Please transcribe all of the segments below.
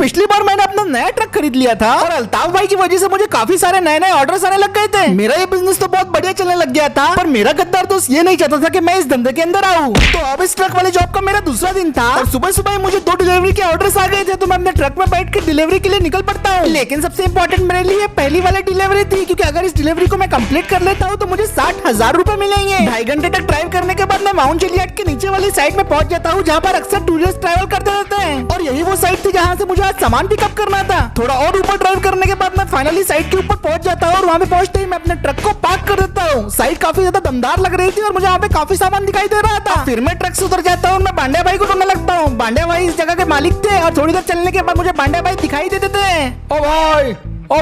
पिछली बार मैंने अपना नया ट्रक खरीद लिया था और अल्ताफ भाई की वजह से मुझे काफी सारे नए नए ऑर्डर्स आने लग गए थे। मेरा ये बिजनेस तो बहुत बढ़िया चलने लग गया था, पर मेरा गद्दार दोस्त ये नहीं चाहता था कि मैं इस धंधे के अंदर आऊँ। तो अब इस ट्रक वाले जॉब का मेरा दूसरा दिन था और सुबह सुबह मुझे 2 डिलीवरी के ऑर्डर्स आ गए थे, तो मैं अपने ट्रक में बैठ के डिलीवरी के लिए निकल पड़ता हूँ। लेकिन सबसे इम्पोर्टेंट मेरे लिए पहली वाली डिलीवरी थी, क्योंकि अगर इस डिलीवरी को मैं कंप्लीट कर लेता हूँ तो मुझे 60,000 रूपए मिलेंगे। 2.5 घंटे तक ड्राइव करने के बाद मैं माउंट जलियाड के नीचे वाली साइड में पहुंच जाता हूँ, जहाँ पर अक्सर टूरिस्ट ट्रैवल करते रहते हैं। और यही वो साइड थी जहाँ से मुझे आज सामान पिकअप करना था। थोड़ा और ऊपर ड्राइव करने के बाद मैं फाइनली साइड के ऊपर पहुंच जाता हूँ और वहाँ पे पहुंचते ही मैं अपने ट्रक को पार्क कर देता हूँ। साइड काफी ज्यादा दमदार लग रही थी और मुझे वहाँ पे काफी सामान दिखाई दे रहा था। फिर मैं ट्रक से उतर जाता हूँ, मैं बांडे भाई को ढूंढने लगता हूँ। बांडे भाई इस जगह के मालिक थे और थोड़ी देर चलने के बाद मुझे बांडे भाई दिखाई देते थे। ओ भाई ओ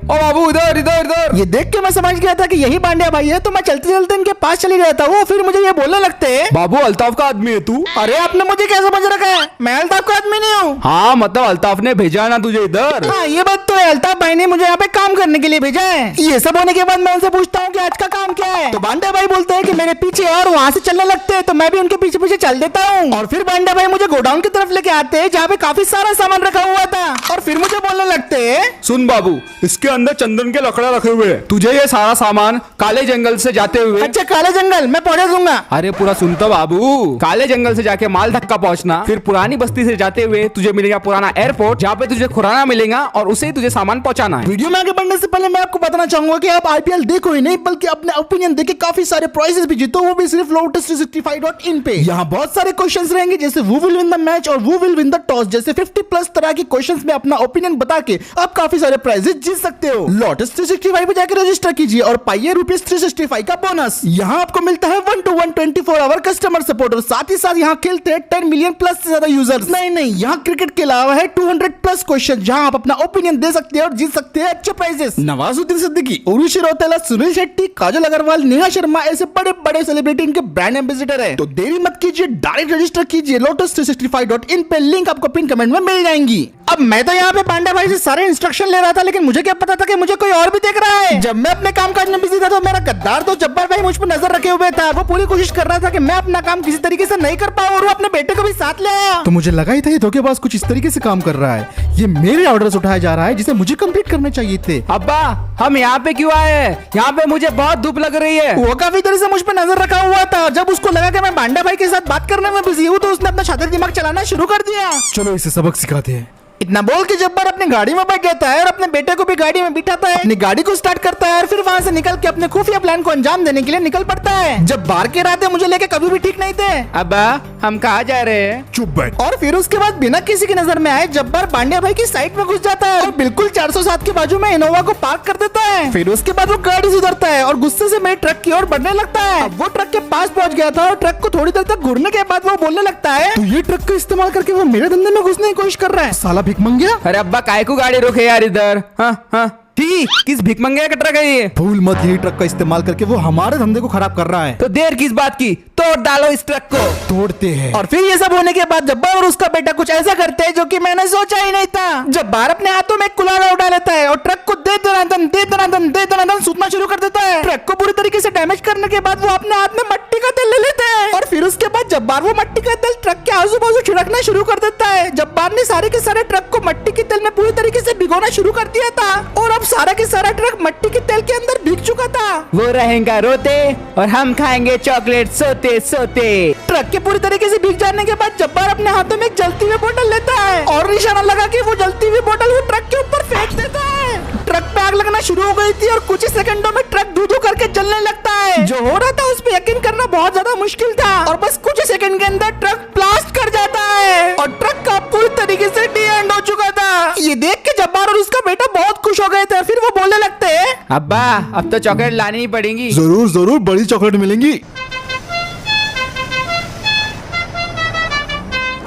बाबू, इधर इधर इधर। ये देख के मैं समझ गया था कि यही बांडिया भाई है, तो मैं चलते चलते इनके पास चली जाता हूँ। फिर मुझे ये बोलने लगते हैं, बाबू अल्ताफ का आदमी है तू? अरे आपने मुझे क्या समझ रखा है? मैं अल्ताफ का आदमी नहीं हूँ। हाँ मतलब अल्ताफ ने भेजा ना तुझे इधर? हाँ ये बात तो है, अल्ताफ भाई ने मुझे यहाँ पे काम करने के लिए भेजा है। ये सब होने के बाद मैं उनसे पूछता हूँ कि आज का काम क्या है, तो बांडा भाई बोलते हैं कि मेरे पीछे और वहाँ से चलने लगते हैं, तो मैं भी उनके पीछे पीछे चल देता हूँ। और फिर बांडा भाई मुझे गोडाउन की तरफ लेके आते हैं, जहाँ पे काफी सारा सामान रखा हुआ था। और फिर मुझे बोलने लगते हैं, सुन बाबू, इसके अंदर चंदन के लकड़ा रखे हुए हैं, तुझे ये सारा सामान काले जंगल से जाते हुए। अच्छा काले जंगल मैं पहुंचा दूंगा। अरे पूरा सुनता बाबू, काले जंगल से जाके माल धक्का पहुंचना, फिर पुरानी बस्ती से जाते हुए तुझे मिलेगा पुराना एयरपोर्ट, जहाँ पे तुझे खुराना मिलेगा और उसे ही तुझे सामान पहुंचाना है। वीडियो में आगे बढ़ने से पहले मैं आपको बताना चाहूंगा कि आप आईपीएल देखो ही नहीं, बल्कि अपने ओपिनियन देके काफी सारे प्राइजेस भी जीतो, वो भी सिर्फ lotus365.in पे। यहाँ बहुत सारे क्वेश्चंस रहेंगे, जैसे who will win the match और who will win the toss, जैसे 50+ तरह की क्वेश्चंस में अपना ओपिनियन बता के आप काफी सारे प्राइजेस जीत सकते हो। lotus365 पे जाकर रजिस्टर कीजिए और पाइए ₹365 का बोनस। यहाँ आपको मिलता है 1 to 1 24 आवर कस्टमर सपोर्ट और साथ ही साथ यहाँ खेलते हैं 10 मिलियन प्लस से ज्यादा यूजर्स। नहीं, यहाँ क्रिकेट के अलावा है 200+ क्वेश्चन, जहाँ आप अपना ओपिनियन दे सकते हैं और जीत सकते हैं अच्छे प्राइजेस। नवाजुद्दीन सिद्दीकी, उर्वशी रौतेला, सुनील शेट्टी, काजल अग्रवाल, नेहा शर्मा ऐसे बड़े बड़े सेलिब्रिटी इनके ब्रांड एम्बेसडर है। तो देरी मत कीजिए, डायरेक्ट रजिस्टर कीजिए lotus365.in पे, लिंक आपको पिन कमेंट में मिल जाएंगी। अब मैं तो यहाँ पे पांडा भाई से सारे इंस्ट्रक्शन ले रहा था, लेकिन मुझे क्या पता था कि मुझे कोई और भी देख रहा है। जब मैं अपने काम काज में बिजी था तो मेरा गद्दार तो जब्बार भाई मुझ पर नजर रखे हुए था। वो पूरी कोशिश कर रहा था कि मैं अपना काम किसी तरीके से नहीं कर पाऊँ और वो अपने बेटे को भी साथ ले आया। तो मुझे लगा ही था ये धोखेबाज कुछ इस तरीके से काम कर रहा है, ये मेरे ऑर्डर्स उठाया जा रहा है जिसे मुझे कंप्लीट करने चाहिए थे। अब्बा हम यहाँ पे क्यों आए हैं? यहाँ पे मुझे बहुत धूप लग रही है। वो काफी देर से मुझ पर नजर रखा हुआ था, जब उसको लगा कि मैं बांडा भाई के साथ बात करने में बिजी हूँ तो उसने अपना शातिर दिमाग चलाना शुरू कर दिया। चलो इसे सबक सिखाते हैं। इतना बोल के जब्बार अपनी गाड़ी में बैठ जाता है और अपने बेटे को भी गाड़ी में बिठाता है, अपनी गाड़ी को स्टार्ट करता है और फिर वहाँ से निकल के अपने खुफिया प्लान को अंजाम देने के लिए निकल पड़ता है। जब बाहर के रास्ते मुझे लेके कभी भी ठीक नहीं थे। अब्बा हम कहाँ जा रहे हैं? चुप बैठ। और फिर उसके बाद बिना किसी की नजर में आए जब्बार बांडिया भाई की साइड में घुस जाता है और बिल्कुल 407 के बाजू में इनोवा को पार्क कर देता है। फिर उसके बाद वो गाड़ी सुधरता है और गुस्से से मेरे ट्रक की ओर बढ़ने लगता है। अब वो ट्रक के पास पहुंच गया था और ट्रक को थोड़ी देर तक घूरने के बाद वो बोलने लगता है, तो ये ट्रक का इस्तेमाल करके वो मेरे धंधे में घुसने की कोशिश कर रहा है, साला भिख मंगिया। अरे अब्बा काय को गाड़ी रोके यार इधर। हाँ ठीक, किस भिख मंगे का ट्रक है ये? भूल मत, यही ट्रक का इस्तेमाल करके वो हमारे धंधे को खराब कर रहा है। तो देर किस बात की, तोड़ डालो इस ट्रक को। तोड़ते हैं। और फिर ये सब होने के बाद जब्बार और उसका बेटा कुछ ऐसा करते हैं जो कि मैंने सोचा ही नहीं था। जब्बार अपने हाथों में कुल्हाड़ा उठा लेता है और ट्रक को दे दनादन सूतना शुरू कर देता है। ट्रक को पूरी तरीके से डैमेज करने के बाद वो अपने हाथ में मट्टी का तेल ले लेते हैं और फिर उसके बाद जब्बार वो मट्टी का तेल ट्रक के आजू बाजू छिड़कना शुरू कर देता है। जब्बार ने सारे के सारे ट्रक को मट्टी के तेल में पूरी तरीके से भिगोना शुरू कर दिया था और अब सारा के सारा ट्रक मट्टी के तेल के अंदर भीग चुका था। वो रहेगा रोते और हम खाएंगे चॉकलेट सोते सोते। ट्रक के पूरी तरीके से भीग जाने के बाद जब्बार अपने हाथों में एक जलती हुई बोतल लेता है और निशाना लगा के वो जलती हुई बोतल वो ट्रक के ऊपर फेंक देता है। ट्रक पे आग लगना शुरू हो गई थी और कुछ ही सेकंडों में ट्रक धू धू करके जलने लगता है। जो हो रहा था उस पे यकीन करना बहुत ज्यादा मुश्किल था और बस कुछ ही सेकंड के अंदर ट्रक ब्लास्ट कर जाता है और ट्रक का पूरी तरीके से डी एंड हो चुका था। ये देख के जब्बार और उसका बेटा बहुत खुश हो गए थे। फिर वो बोलने लगते हैं, अब्बा अब तो चॉकलेट लानी ही पड़ेगी। जरूर जरूर बड़ी चॉकलेट मिलेंगी।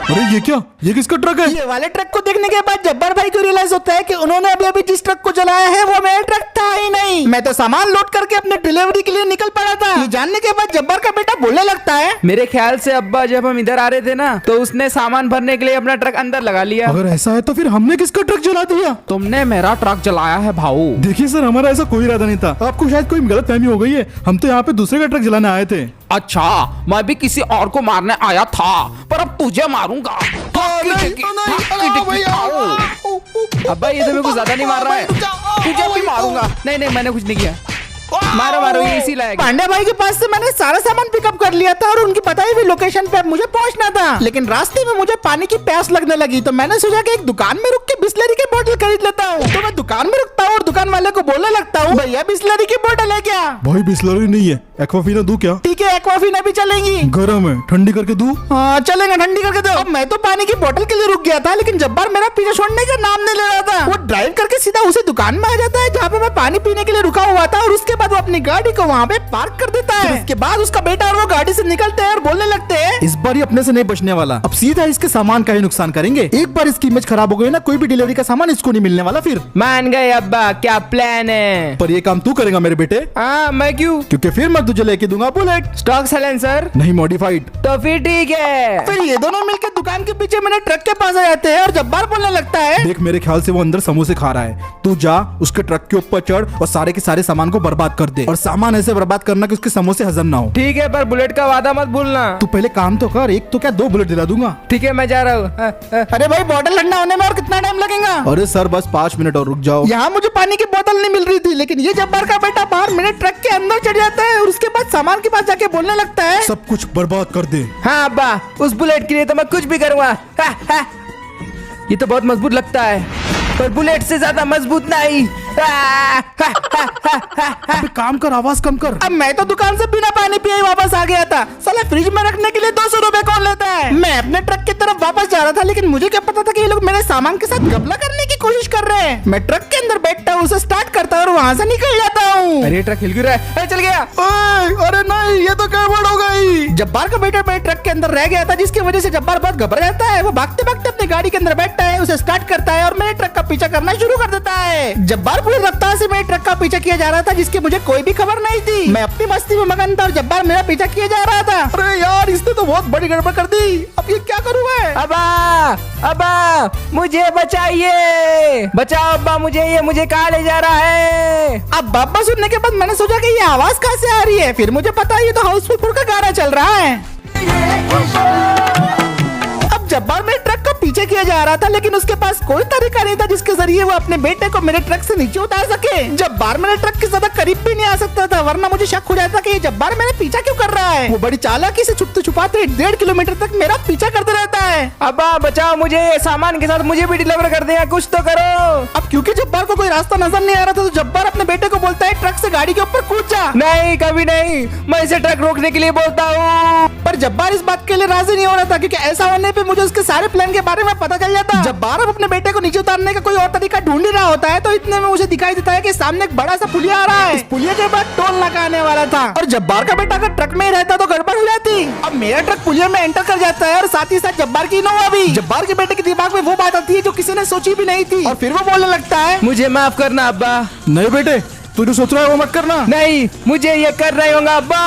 अरे ये क्या, ये किसका ट्रक है? ये वाले ट्रक को देखने के बाद जब्बार भाई को रियलाइज होता है कि उन्होंने अभी अभी जिस ट्रक को जलाया है वो मेरा ट्रक था ही नहीं। मैं तो सामान लोड करके अपने डिलीवरी के लिए निकल पड़ा था। ये जानने के बाद जब्बार का बेटा बोलने लगता है, मेरे ख्याल से अब्बा जब हम इधर आ रहे थे ना तो उसने सामान भरने के लिए अपना ट्रक अंदर लगा लिया। अगर ऐसा है तो फिर हमने किसका ट्रक जला दिया? तुमने मेरा ट्रक जलाया है भाऊ। देखिए सर, हमारा ऐसा कोई इरादा नहीं था, आपको शायद कोई गलतफहमी हो गई है। हम तो यहाँ पे दूसरे का ट्रक जलाने आए थे। अच्छा, मैं भी किसी और को मारने आया था, पर अब तुझे मारूंगा। अब्बा ये तो मेरे को ज्यादा नहीं मार रहा है, तुझे भी मारूंगा। नहीं नहीं मैंने कुछ नहीं किया, मारो मारो, ये इसी लायक। पांडे भाई के पास से मैंने सारा सामान पिकअप कर लिया था और उनकी बताई हुई लोकेशन पे अब मुझे पहुंचना था, लेकिन रास्ते में मुझे पानी की प्यास लगने लगी तो मैंने सोचा कि एक दुकान में रुक के बिस्लरी की बोतल खरीद लेता हूँ। तो मैं दुकान में रुकता हूँ और दुकान वाले को बोलने लगता हूँ, भैया बिस्लरी की बोतल है क्या? भाई बिस्लरी नहीं है, एक्वाफीना दूं क्या? ठीक है, एक्वाफीना भी चलेंगी। गरम है, ठंडी करके दूं? हाँ चलेगा, ठंडी करके दो। अब मैं तो पानी की बोतल के लिए रुक गया था, लेकिन जब्बार मेरा पीछे छोड़ने का नाम नहीं ले रहा था। वो ड्राइव करके सीधा उसी दुकान में आ जाता है जहाँ पे मैं पानी पीने के लिए रुका हुआ था, और उसके बाद वो अपनी गाड़ी को वहाँ पे पार्क कर देता है। उसके बाद उसका बेटा और वो गाड़ी से निकलते हैं और बोलने लगते हैं, इस बार ये अपने से नहीं बचने वाला, अब सीधा इसके सामान का ही नुकसान करेंगे। एक बार इसकी इमेज खराब हो गई ना, कोई भी डिलीवरी का सामान इसको नहीं मिलने वाला फिर। मान गए अब्बा, क्या प्लान है? पर ये काम तू करेगा मेरे बेटे, हाँ मैं क्यों? क्योंकि फिर मैं तुझे लेके दूंगा बुलेट, स्टॉक साइलेंसर नहीं मॉडिफाइड। तो फिर ठीक है। फिर ये दोनों मिलकर दुकान के पीछे मेरे ट्रक के पास आ जाते हैं और जब्बार बोलने लगता है, देख मेरे ख्याल से वो अंदर समोसे खा रहा है, तू जा उसके ट्रक के ऊपर चढ़ और सारे के सारे सामान को बर्बाद कर दे, और सामान ऐसे बर्बाद करना कि उसके समोसे हजम ना हो। ठीक है, पर बुलेट का वादा मत भूलना। तू पहले काम तो कर, एक तो क्या 2 बुलेट दिला दूंगा। ठीक है मैं जा रहा हूँ। अरे भाई बोतल ठंडा होने में और कितना टाइम लगेगा? अरे सर बस 5 मिनट और रुक जाओ। यहाँ मुझे पानी की बोतल नहीं मिल रही थी, लेकिन ये जब्बार का बेटा बाहर मेरे ट्रक के अंदर चढ़ जाता है और उसके बाद सामान के पास जाके बोलने लगता है, सब कुछ बर्बाद कर दे। हाँ अब्बा, उस बुलेट के लिए तो मैं कुछ भी करूँगा। ये तो बहुत मजबूत लगता है, पर बुलेट से ज्यादा मजबूत नहीं। अबे काम कर, आवाज कम कर। अब मैं तो दुकान से बिना पानी पिए ही वापस आ गया था। साला फ्रिज में रखने के लिए 200 रुपए कौन लेता है? मैं अपने ट्रक की तरफ वापस जा रहा था, लेकिन मुझे क्या पता था कि ये लोग मेरे सामान के साथ घपला करने की कोशिश कर रहे हैं। मैं ट्रक के अंदर बैठता हूँ, उसे स्टार्ट करता हूँ और वहाँ से निकल जाता हूँ। अरे ट्रक हिल क्यों रहा है? चल गया। अरे नहीं, ये तो गड़बड़ हो गई। जब्बार का बेटा मेरे ट्रक के अंदर रह गया था, जिसकी वजह से जब्बार बहुत घबरा जाता है। वो भागते भागते अपनी गाड़ी के अंदर बैठता है, उसे स्टार्ट करता है और मेरे ट्रक का पीछा करना शुरू कर देता है। जब्बार पूरी रफ्तार से मेरे ट्रक का पीछा किया जा रहा था, जिसकी मुझे कोई भी खबर नहीं थी। मैं अपनी मस्ती में मगन था और जब्बार मेरा पीछा किया जा रहा था। अरे यार, इसने तो बहुत बड़ी गड़बड़ कर दी, अब ये क्या करूँ मैं? अब्बा मुझे बचाइए, बचाओ अब्बा मुझे, ये मुझे कहाँ ले जा रहा है? अब बाबा सुनने के बाद मैंने सोचा कि ये आवाज कहाँ से आ रही है। फिर मुझे पता है ये तो हाउसफुल का गाना चल रहा है। अब जब्बार मेरे ट्रक का पीछे किया जा रहा था, लेकिन उसके पास कोई तरीका नहीं था जिसके जरिए वो अपने बेटे को मेरे ट्रक से नीचे उतार सके। जब्बार मेरे ट्रक के ज्यादा करीब भी नहीं आ सकता था, वरना मुझे शक हो जाता कि ये जब्बार मेरे पीछा क्यों कर रहा है। वो बड़ी चालाकी से छुपते छुपाते 1.5 किलोमीटर तक मेरा पीछा करते रहता है। अब्बा बचाओ मुझे, सामान के साथ मुझे भी डिलीवर कर दिया, कुछ तो करो। अब क्योंकि जब्बार को कोई रास्ता नजर नहीं आ रहा था, तो जब्बार अपने बेटे को बोलता है, ट्रक से गाड़ी के ऊपर कूद जा। नहीं कभी नहीं, मैं इसे ट्रक रोकने के लिए बोलता हूँ। पर जब्बार इस बात के लिए राजी नहीं हो रहा था, क्योंकि ऐसा होने पे मुझे उसके सारे प्लान के बारे में पता चल जाता। जब्बार अब अपने बेटे को नीचे उतारने का कोई और तरीका ढूंढ ही रहा होता है, तो इतने में मुझे दिखाई देता है कि सामने एक बड़ा सा पुलिया आ रहा है। इस पुलिया के बाद टोल नाका आने वाला था, और जब्बार का बेटा अगर ट्रक में ही रहता तो गड़बड़ हो जाती। अब मेरा ट्रक पुलिया में एंटर कर जाता है और साथ ही साथ जब्बार की इनोवा भी। जब्बार के बेटे के दिमाग में वो बात आती है जो किसी ने सोची भी नहीं थी, और फिर वो बोलने लगता है, मुझे माफ करना अब्बा। नहीं बेटे, तू जो सोच रहा है वो मत करना। नहीं, मुझे ये कर रहे होगा अब्बा।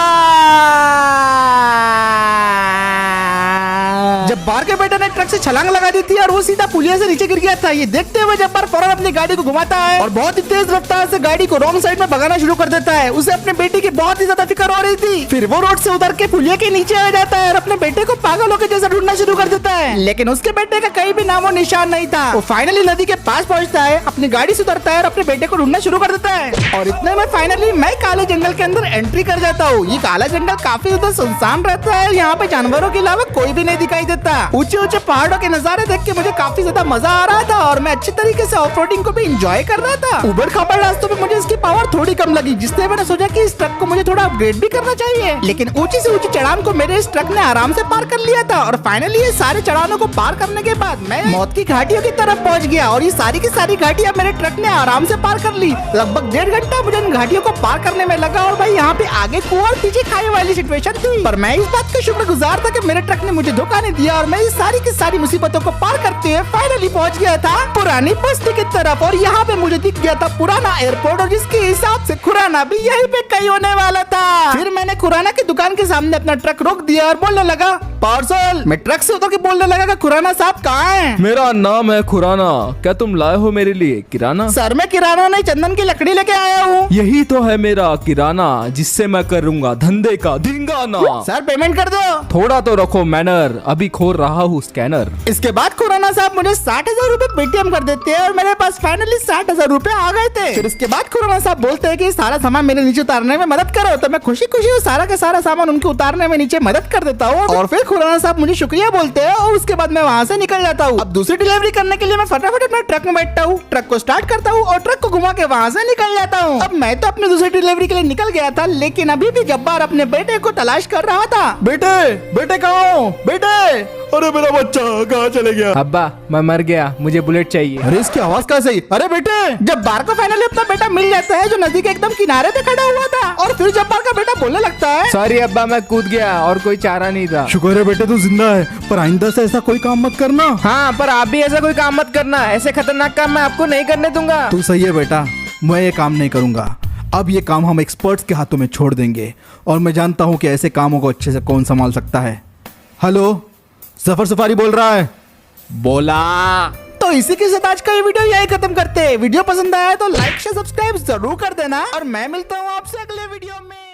जब्बार के बेटे ने ट्रक से छलांग लगा दी थी और वो सीधा पुलिया से नीचे गिर गया था। ये देखते हुए जब्बार फौरन अपनी गाड़ी को घुमाता है और बहुत ही तेज रफ्तार से गाड़ी को रॉन्ग साइड में भगाना शुरू कर देता है। उसे अपने बेटे की बहुत ही ज्यादा फिक्र हो रही थी। फिर वो रोड से उतर के पुलिया के नीचे आ जाता है और अपने बेटे को पागलों के जैसा ढूंढना शुरू कर देता है, लेकिन उसके बेटे का कहीं भी नामो निशान नहीं था। वो फाइनली नदी के पास पहुंचता है, अपनी गाड़ी से उतरता है और अपने बेटे को ढूंढना शुरू कर देता है। और इतने में फाइनली मैं काले जंगल के अंदर एंट्री कर जाता हूँ। ये काला जंगल काफी ज्यादा सुनसान रहता है, यहाँ पे जानवरों के अलावा कोई भी नहीं दिखाई देता। ऊंचे ऊंचे पहाड़ों के नजारे देख के मुझे काफी ज्यादा मजा आ रहा था और मैं अच्छे तरीके से ऑफ रोडिंग को भी एंजॉय कर रहा था। उबड़ खाबड़ रास्तों पे मुझे इसकी पावर थोड़ी कम लगी, जिससे मैंने सोचा कि इस ट्रक को मुझे थोड़ा अपग्रेड भी करना चाहिए। लेकिन ऊंची से ऊंची चढ़ान को मेरे इस ट्रक ने आराम से पार कर लिया था और फाइनली ये सारे चढ़ानों को पार करने के बाद मैं मौत की घाटियों की तरफ पहुंच गया और ये सारी की सारी घाटियां मेरे ट्रक ने आराम से पार कर ली। लगभग 1.5 घंटा मुझे इन घाटियों को पार करने में लगा और भाई यहाँ पे आगे कुआं और पीछे खाई वाली सिचुएशन थी, पर मैं इस बात का शुक्रगुजार था कि मेरे ट्रक ने मुझे धोखा नहीं दिया और मैं इस सारी की सारी मुसीबतों को पार करते हुए फाइनली पहुंच गया था पुरानी बस्ती की तरफ। और यहाँ पे मुझे दिख गया था पुराना एयरपोर्ट और जिसके हिसाब से खुराना भी यहीं पे कहीं होने वाला था। फिर मैंने खुराना की दुकान के सामने अपना ट्रक रोक दिया और बोलने लगा, पार्सल। मैं ट्रक से उतर के बोलने लगा कि खुराना साहब कहाँ हैं? मेरा नाम है खुराना, क्या तुम लाए हो मेरे लिए किराना? सर मैं किराना नहीं चंदन की लकड़ी लेके आया हूँ। यही तो है मेरा किराना, जिससे मैं करूंगा धंधे का धिंगाना। सर पेमेंट कर दो। थोड़ा तो रखो मैनर, अभी खोल रहा हूँ स्कैनर। इसके बाद खुराना साहब मुझे 60,000 रूपए पेटीएम कर देते हैं और मेरे पास फाइनली 60,000 रूपए आ गए थे। फिर इसके बाद खुराना साहब बोलते हैं कि सारा सामान मेरे नीचे उतारने में मदद करो, तो मैं खुशी खुशी वो सारा का सारा सामान उनके उतारने में नीचे मदद कर देता हूँ और फिर खुराना साहब मुझे शुक्रिया बोलते हैं और उसके बाद मैं वहाँ से निकल जाता हूँ। अब दूसरी डिलीवरी करने के लिए मैं फटाफट अपने ट्रक में बैठता हूँ, ट्रक को स्टार्ट करता हूँ और ट्रक को घुमा के वहाँ से निकल जाता हूँ। अब मैं तो अपनी दूसरी डिलीवरी के लिए निकल गया था, लेकिन अभी भी जब्बार अपने बेटे को तलाश कर रहा था। बेटे कहाँ हो बेटे? अरे मेरा बच्चा कहाँ चले गया? अब्बा मैं मर गया, मुझे बुलेट चाहिए। अरे इसकी आवाज कैसे आई? अरे बेटे जब्बार को फाइनली अपना बेटा मिल जाता है जो नदी के एकदम किनारे पे खड़ा हुआ था और फिर जब्बार का बेटा बोलने लगता है, सॉरी अब्बा मैं कूद गया और कोई चारा नहीं था। शुक्र है बेटे तू जिंदा है, पर आइंदा से ऐसा कोई काम मत करना। हाँ पर आप भी ऐसा कोई काम मत करना, ऐसे खतरनाक काम मैं आपको नहीं करने दूंगा। तू सही है बेटा, मैं ये काम नहीं करूंगा। अब ये काम हम एक्सपर्ट्स के हाथों में छोड़ देंगे और मैं जानता हूँ कि ऐसे कामों को अच्छे से कौन संभाल सकता है। हेलो, सफर सफारी बोल रहा है। बोला। तो इसी के साथ आज का ये वीडियो यही खत्म करते हैं। वीडियो पसंद आया तो लाइक शेयर सब्सक्राइब जरूर कर देना और मैं मिलता हूँ आपसे अगले वीडियो में।